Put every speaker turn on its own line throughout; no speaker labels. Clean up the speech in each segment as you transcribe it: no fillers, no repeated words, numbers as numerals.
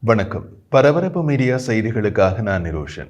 வணக்கம். பரபரப்பு மீடியா செய்திகளுக்காக நான் நிரோஷன்.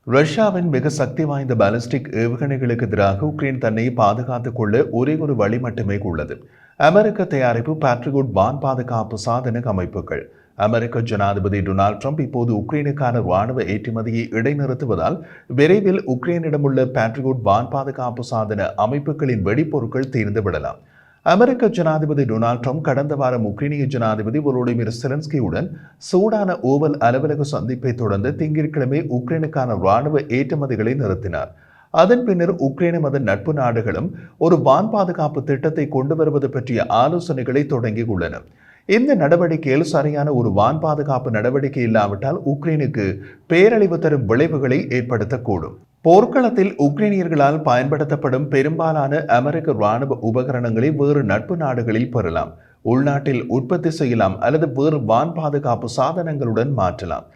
ரஷ்யாவின் மிக சக்தி வாய்ந்த பாலிஸ்டிக் ஏவுகணைகளுக்கு எதிராக உக்ரைன் தன்னை பாதுகாத்துக் கொள்ள ஒரே ஒரு வழி மட்டுமே உள்ளது. அமெரிக்க தயாரிப்பு பேட்ரியோட் வான் பாதுகாப்பு சாதன அமைப்புகள். அமெரிக்க ஜனாதிபதி டொனால்ட் ட்ரம்ப் இப்போது உக்ரைனுக்கான ராணுவ ஏற்றுமதியை இடைநிறுத்துவதால் விரைவில் உக்ரைனிடமுள்ள பேட்ரியோட் வான் பாதுகாப்பு சாதன அமைப்புகளின் வெடிப்பொருட்கள் தீர்ந்துவிடலாம். அமெரிக்க ஜனாதிபதி டொனால்ட் ட்ரம்ப் கடந்த வாரம் உக்ரைனிய ஜனாதிபதி வோலோடிமிர் செலன்ஸ்கியுடன் சூடான ஓவல் அலுவலக சந்திப்பை தொடர்ந்து திங்கட்கிழமை உக்ரைனுக்கான ராணுவ ஏற்றுமதிகளை நிறுத்தினார். அதன் பின்னர் உக்ரைனும் அதன் நட்பு நாடுகளும் ஒரு வான் பாதுகாப்பு திட்டத்தை கொண்டு வருவது பற்றிய ஆலோசனைகளை தொடங்கியுள்ளன. இந்த நடவடிக்கையில் சரியான ஒரு வான் பாதுகாப்பு நடவடிக்கை இல்லாவிட்டால் உக்ரைனுக்கு பேரழிவு தரும் விளைவுகளை ஏற்படுத்தக்கூடும். போர்க்களத்தில் உக்ரைனியர்களால் பயன்படுத்தப்படும் பெரும்பாலான அமெரிக்க ராணுவ உபகரணங்களை வேறு நட்பு நாடுகளில் பெறலாம், உள்நாட்டில் உற்பத்தி செய்யலாம் அல்லது வேறு வான் பாதுகாப்பு சாதனங்களுடன் மாற்றலாம்.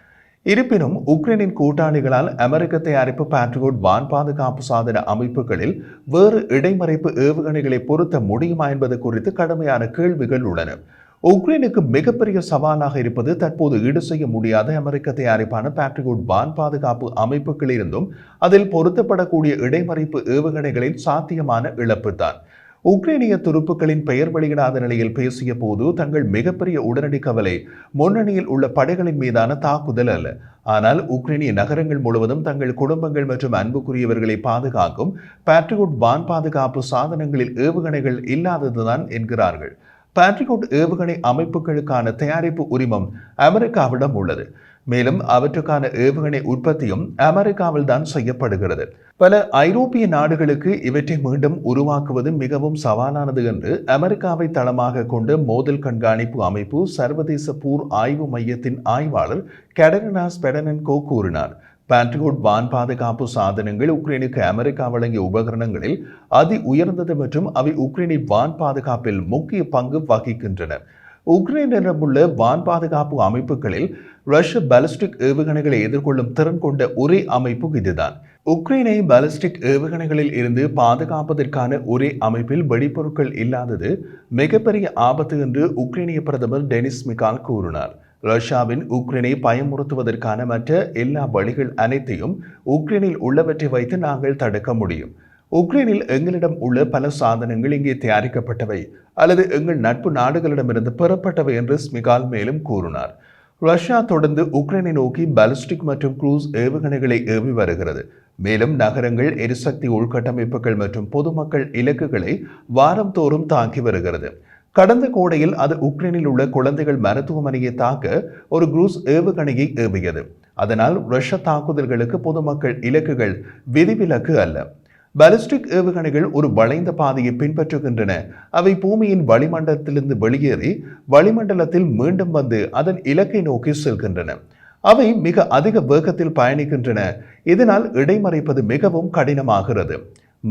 இருப்பினும் உக்ரைனின் கூட்டாளிகளால் அமெரிக்க தயாரிப்பு பேட்ரியோட் வான் பாதுகாப்பு சாதன அமைப்புகளில் வேறு இடைமறைப்பு ஏவுகணைகளை பொருத்த முடியுமா என்பது குறித்து கடுமையான கேள்விகள் உள்ளன. உக்ரைனுக்கு மிகப்பெரிய சவாலாக இருப்பது தற்போது ஈடு செய்ய முடியாத அமெரிக்க தயாரிப்பான பேட்ரியோட் வான் பாதுகாப்பு அமைப்புகளிலிருந்தும் அதில் பொருத்தப்படக்கூடிய இடைமறைப்பு ஏவுகணைகளின் சாத்தியமான இழப்புதான். உக்ரைனிய துருப்புக்களின் பெயர் வெளியிடாத நிலையில் பேசிய போது தங்கள் மிகப்பெரிய உடனடி கவலை முன்னணியில் உள்ள படைகளின் மீதான தாக்குதல் அல்ல, ஆனால் உக்ரைனிய நகரங்கள் முழுவதும் தங்கள் குடும்பங்கள் மற்றும் அன்புக்குரியவர்களை பாதுகாக்கும் பேட்ரியோட் வான் பாதுகாப்பு சாதனங்களில் ஏவுகணைகள் இல்லாததுதான் என்கிறார்கள். பேட்ரியோட் ஏவுகணை அமைப்புகளுக்கான தயாரிப்பு உரிமம் அமெரிக்காவிடம் உள்ளது. மேலும் அவற்றுக்கான ஏவுகணை உற்பத்தியும் அமெரிக்காவில் தான் செய்யப்படுகிறது. பல ஐரோப்பிய நாடுகளுக்கு இவற்றை மீண்டும் உருவாக்குவது மிகவும் சவாலானது என்று அமெரிக்காவை தளமாக கொண்ட மோதல் கண்காணிப்பு அமைப்பு சர்வதேச போர் ஆய்வு மையத்தின் ஆய்வாளர் கெடரினா ஸ்பெடனென்கோ கூறினார். பேட்ரியோட் வான் பாதுகாப்பு சாதனங்கள் உக்ரைனுக்கு அமெரிக்கா வழங்கிய உபகரணங்களில் அதி உயர்ந்தது மற்றும் அவை உக்ரைனின் வான் பாதுகாப்பில் முக்கிய பங்கு வகிக்கின்றன. உக்ரைனிடமுள்ள வான் பாதுகாப்பு அமைப்புகளில் ரஷ்ய பாலிஸ்டிக் ஏவுகணைகளை எதிர்கொள்ளும் திறன் கொண்ட ஒரே அமைப்பு இதுதான். உக்ரைனை பாலிஸ்டிக் ஏவுகணைகளில் இருந்து பாதுகாப்பதற்கான ஒரே அமைப்பில் வெடிப்பொருட்கள் இல்லாதது மிகப்பெரிய ஆபத்து என்று உக்ரைனிய பிரதமர் டெனிஸ் மிகால் கூறினார். ரஷ்யாவின் உக்ரைனை பயமுறுத்துவதற்கான மற்ற எல்லா வழிகள் அனைத்தையும் உக்ரைனில் உள்ளவற்றை வைத்து நாங்கள் தடுக்க முடியும். உக்ரைனில் எங்களிடம் உள்ள பல சாதனங்கள் இங்கே தயாரிக்கப்பட்டவை அல்லது எங்கள் நட்பு நாடுகளிடமிருந்து பெறப்பட்டவை என்று ஸ்மிகால் மேலும் கூறினார். ரஷ்யா தொடர்ந்து உக்ரைனை நோக்கி பாலிஸ்டிக் மற்றும் குரூஸ் ஏவுகணைகளை ஏவி வருகிறது. மேலும் நகரங்கள், எரிசக்தி உள்கட்டமைப்புகள் மற்றும் பொதுமக்கள் இலக்குகளை வாரந்தோறும் தாக்கி வருகிறது. கடந்த கோடையில் அது உக்ரைனில் உள்ள குழந்தைகள் மருத்துவமனையை தாக்க ஒரு குரூஸ் ஏவுகணையை ஏவியது. அதனால் ரஷ்ய தாக்குதல்களுக்கு பொதுமக்கள் இலக்குகள் விதிவிலக்கு அல்ல. பாலிஸ்டிக் ஏவுகணைகள் ஒரு வளைந்த பாதையை பின்பற்றுகின்றன. அவை பூமியின் வளிமண்டலத்திலிருந்து வெளியேறி வளிமண்டலத்தில் மீண்டும் வந்து அதன் இலக்கை நோக்கி செல்கின்றன. அவை மிக அதிக வேகத்தில் பயணிக்கின்றன. இதனால் இடைமறைப்பது மிகவும் கடினமாகிறது.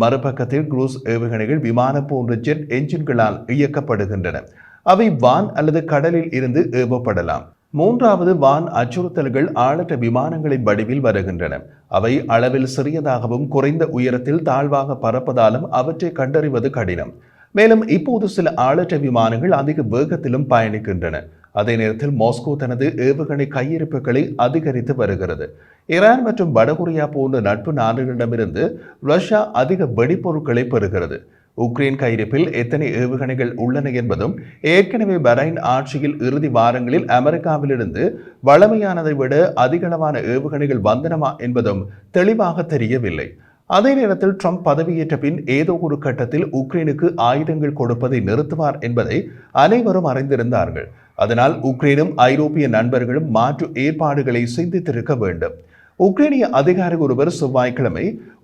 மறுபக்கத்தில் குரூஸ் ஏவுகணைகள் விமானம் போன்ற ஜெட் என்ஜின்களால் இயக்கப்படுகின்றன. அவை வான் அல்லது கடலில் இருந்து ஏவப்படலாம். மூன்றாவது வான் அச்சுறுத்தல்கள் ஆளற்ற விமானங்களின் வடிவில் வருகின்றன. அவை அளவில் சிறியதாகவும் குறைந்த உயரத்தில் தாழ்வாக பறப்பதாலும் அவற்றை கண்டறிவது கடினம். மேலும் இப்போது சில ஆளற்ற விமானங்கள் அதிக வேகத்திலும் பயணிக்கின்றன. அதே நேரத்தில் மாஸ்கோ தனது ஏவுகணை கையிருப்புகளை அதிகரித்து வருகிறது. ஈரான் மற்றும் வடகொரியா போன்ற நட்பு நாடுகளிடமிருந்து ரஷ்யா அதிக வெடிப்பொருட்களை பெறுகிறது. உக்ரைன் கையிருப்பில் எத்தனை ஏவுகணைகள் உள்ளன என்பதும் ஏற்கனவே பரைன் ஆட்சியில் இறுதி வாரங்களில் அமெரிக்காவிலிருந்து வழமையானதை விட அதிகளவான ஏவுகணைகள் வந்தனமா என்பதும் தெளிவாக தெரியவில்லை. அதே நேரத்தில் ட்ரம்ப் பதவியேற்ற பின் ஏதோ ஒரு கட்டத்தில் உக்ரைனுக்கு ஆயுதங்கள் கொடுப்பதை நிறுத்துவார் என்பதை அனைவரும் அறிந்திருந்தார்கள். அதனால் உக்ரைனும் ஐரோப்பிய நண்பர்களும் மாற்று ஏற்பாடுகளை சிந்தித்திருக்க வேண்டும். உக்ரைனிய அதிகாரி ஒருவர் செவ்வாய்க்கிழமை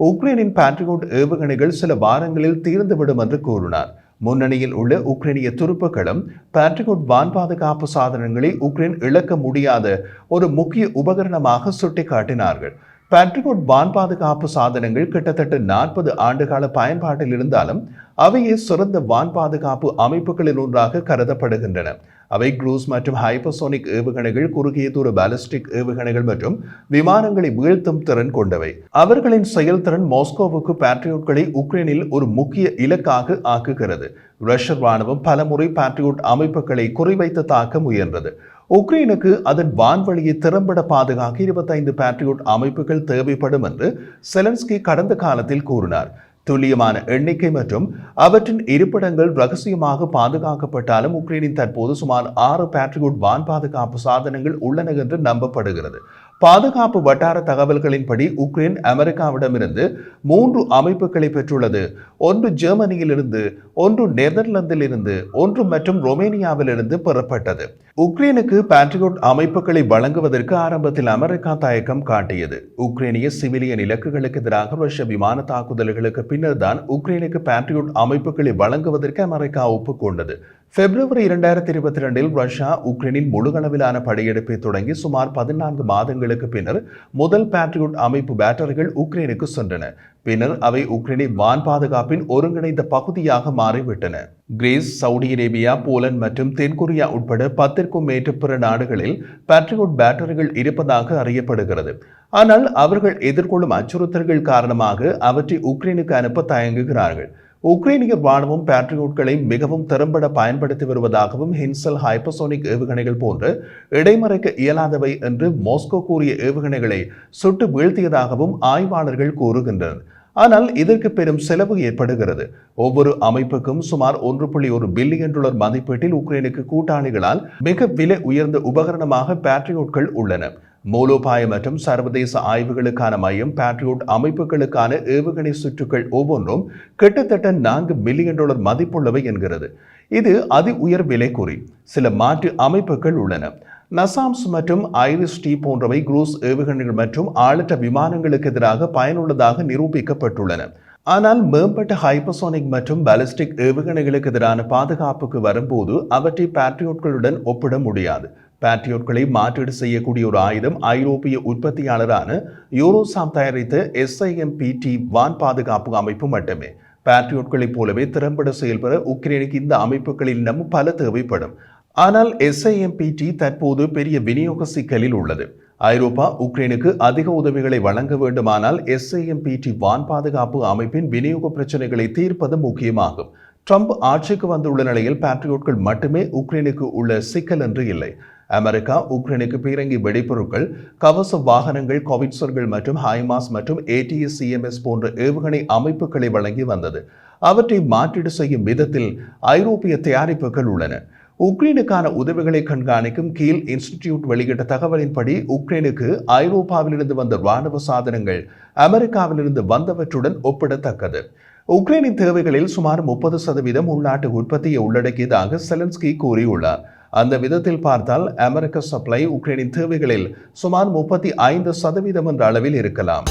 உக்ரைனின் பேட்ரியோட் ஏவுகணைகள் சில வாரங்களில் தீர்ந்துவிடும் என்று கூறினார். முன்னணியில் உள்ள உக்ரைனிய துருப்புக்களும் பேட்ரியோட் வான் பாதுகாப்பு சாதனங்களை உக்ரைன் இழக்க முடியாத ஒரு முக்கிய உபகரணமாக சுட்டிக்காட்டினார்கள். பேட்ரியோட் வான் பாதுகாப்பு சாதனங்கள் கிட்டத்தட்ட 40 ஆண்டுகால பயன்பாட்டில் இருந்தாலும் அவையே சிறந்த வான் பாதுகாப்பு அமைப்புகளில் ஒன்றாக கருதப்படுகின்றன. அவை குரூஸ் மற்றும் ஹைப்பர்சோனிக் ஏவுகணைகள், குறுகிய தூர பாலிஸ்டிக் ஏவுகணைகள் மற்றும் விமானங்களை வீழ்த்தும் திறன் கொண்டவை. அவர்களின் செயல்திறன் மாஸ்கோவுக்கு பேட்ரியோட்களை உக்ரைனில் ஒரு முக்கிய இலக்காக ஆக்குகிறது. ரஷ்ய ராணுவம் பலமுறை பேட்ரியோட் அமைப்புகளை குறிவைத்து தாக்க முயன்றது. உக்ரைனுக்கு அதன் வான்வழியை திறம்பட பாதுகாக்க 25 பேட்ரியோட் அமைப்புகள் தேவைப்படும் என்று செலன்ஸ்கி கடந்த காலத்தில் கூறினார். துல்லியமான எண்ணிக்கை மற்றும் அவற்றின் இருப்பிடங்கள் ரகசியமாக பாதுகாக்கப்பட்டாலும் உக்ரைனின் தற்போது சுமார் 6 பேட்ரியோட் வான் பாதுகாப்பு சாதனங்கள் உள்ளன என்று நம்பப்படுகிறது. பாதுகாப்பு வட்டார தகவல்களின்படி உக்ரைன் அமெரிக்காவிடமிருந்து 3 அமைப்புகளை பெற்றுள்ளது. ஒன்று ஜெர்மனியிலிருந்து, ஒன்று நெதர்லாந்திலிருந்து, ஒன்று மற்றும் ரொமேனியாவிலிருந்து பெறப்பட்டது. உக்ரைனுக்கு பேட்ரியோட் அமைப்புகளை வழங்குவதற்கு ஆரம்பத்தில் அமெரிக்கா தயக்கம் காட்டியது. உக்ரைனிய சிவிலியன் இலக்குகளுக்கு எதிராக ரஷ்ய விமான தாக்குதல்களுக்கு பின்னர் தான் உக்ரைனுக்கு பேட்ரியோட் அமைப்புகளை வழங்குவதற்கு அமெரிக்கா ஒப்புக்கொண்டது. பிப்ரவரி 2022 ரஷ்யா உக்ரைனின் முழுகளவிலான படையெடுப்பை தொடங்கி சுமார் 14 மாதங்களுக்கு பின்னர் முதல் பேட்ரியோட் அமைப்பு பேட்டரிகள் உக்ரைனுக்கு சென்றன. பின்னர் அவை உக்ரைனின் வான் பாதுகாப்பின் ஒருங்கிணைந்த பகுதியாக மாறிவிட்டன. கிரீஸ், சவுதி அரேபியா, போலந்து மற்றும் தென்கொரியா உட்பட 10க்கும் மேற்பட்ட பிற நாடுகளில் பேட்ரியோட் பேட்டரிகள் இருப்பதாக அறியப்படுகிறது. ஆனால் அவர்கள் எதிர்கொள்ளும் அச்சுறுத்தல்கள் காரணமாக அவற்றை உக்ரைனுக்கு அனுப்ப தயங்குகிறார்கள். உக்ரைனிய ராணுவம் பேட்ரியோட்களை மிகவும் திறம்பட பயன்படுத்தி வருவதாகவும் ஹின்சல் ஹைப்பர்சோனிக் ஏவுகணைகள் போன்ற இடைமறைக்க இயலாதவை என்று மாஸ்கோ கூறிய ஏவுகணைகளை சுட்டு வீழ்த்தியதாகவும் ஆய்வாளர்கள் கூறுகின்றனர். ஆனால் இதற்கு பெரும் செலவு ஏற்படுகிறது. ஒவ்வொரு அமைப்புக்கும் சுமார் $1.1 பில்லியன் மதிப்பீட்டில் உக்ரைனுக்கு கூட்டாளிகளால் மிக விலை உயர்ந்த உபகரணமாக பேட்ரியோட்கள் உள்ளன. மூலோபாய மற்றும் சர்வதேச ஆய்வுகளுக்கான மையம் பேட்ரியோட் அமைப்புகளுக்கான ஏவுகணை சுற்றுகள் ஒவ்வொன்றும் கிட்டத்தட்ட $4 மில்லியன் மதிப்புள்ளவை என்கிறது. இது அதி உயர் விலை குறி. சில மாற்று அமைப்புகள் உள்ளன. நசாம்ஸ் மற்றும் ஐரிஸ்-டி போன்றவை குரூஸ் ஏவுகணைகள் மற்றும் ஆளற்ற விமானங்களுக்கு எதிராக பயனுள்ளதாக நிரூபிக்கப்பட்டுள்ளன. ஆனால் மேம்பட்ட ஹைப்பர்சோனிக் மற்றும் பாலிஸ்டிக் ஏவுகணைகளுக்கு எதிரான பாதுகாப்புக்கு வரும்போது அவற்றை பேட்ரியோட்களுடன் ஒப்பிட முடியாது. பேட்ரியோட்களை மாற்றீடு செய்யக்கூடிய ஒரு ஆயுதம் ஐரோப்பிய உற்பத்தியாளரான யூரோசாம் தயாரித்த SIMPT வான் பாதுகாப்பு அமைப்பு மட்டுமே. பேட்ரியோட்களைப் போலவே திறம்பட செயல்பட உக்ரைனுக்கு இந்த அமைப்புகளில் இன்னும் பல தேவைப்படும். ஆனால் SIMPT தற்போது பெரிய விநியோக சிக்கலில் உள்ளது. ஐரோப்பா உக்ரைனுக்கு அதிக உதவிகளை வழங்க வேண்டுமானால் SIMPT வான் பாதுகாப்பு அமைப்பின் விநியோக பிரச்சனைகளை தீர்ப்பது முக்கியமாகும். ட்ரம்ப் ஆட்சிக்கு வந்துள்ள நிலையில் பேட்ரியோட்கள் மட்டுமே உக்ரைனுக்கு உள்ள சிக்கல் என்று இல்லை. அமெரிக்கா உக்ரைனுக்கு பீரங்கி வெடிப்பொருட்கள், கவச வாகனங்கள், கோவிட்சர்கள் மற்றும் ஹைமாஸ் மற்றும் ATACMS போன்ற ஏவுகணை அமைப்புகளை வழங்கி வந்தது. அவற்றை மாற்றீடு செய்யும் விதத்தில் ஐரோப்பிய தயாரிப்புகள் உள்ளன. உக்ரைனுக்கான உதவிகளை கண்காணிக்கும் கீல் இன்ஸ்டிடியூட் வெளியிட்ட தகவலின்படி உக்ரைனுக்கு ஐரோப்பாவிலிருந்து வந்த இராணுவ சாதனங்கள் அமெரிக்காவிலிருந்து வந்தவற்றுடன் ஒப்பிடத்தக்கது. உக்ரைனின் தேவைகளில் சுமார் 30% உள்நாட்டு உற்பத்தியை உள்ளடக்கியதாக செலன்ஸ்கி கூறியுள்ளார். அந்த விதத்தில் பார்த்தால் அமெரிக்க சப்ளை உக்ரைனின் தேவைகளில் சுமார் 35% என்ற அளவில் இருக்கலாம்.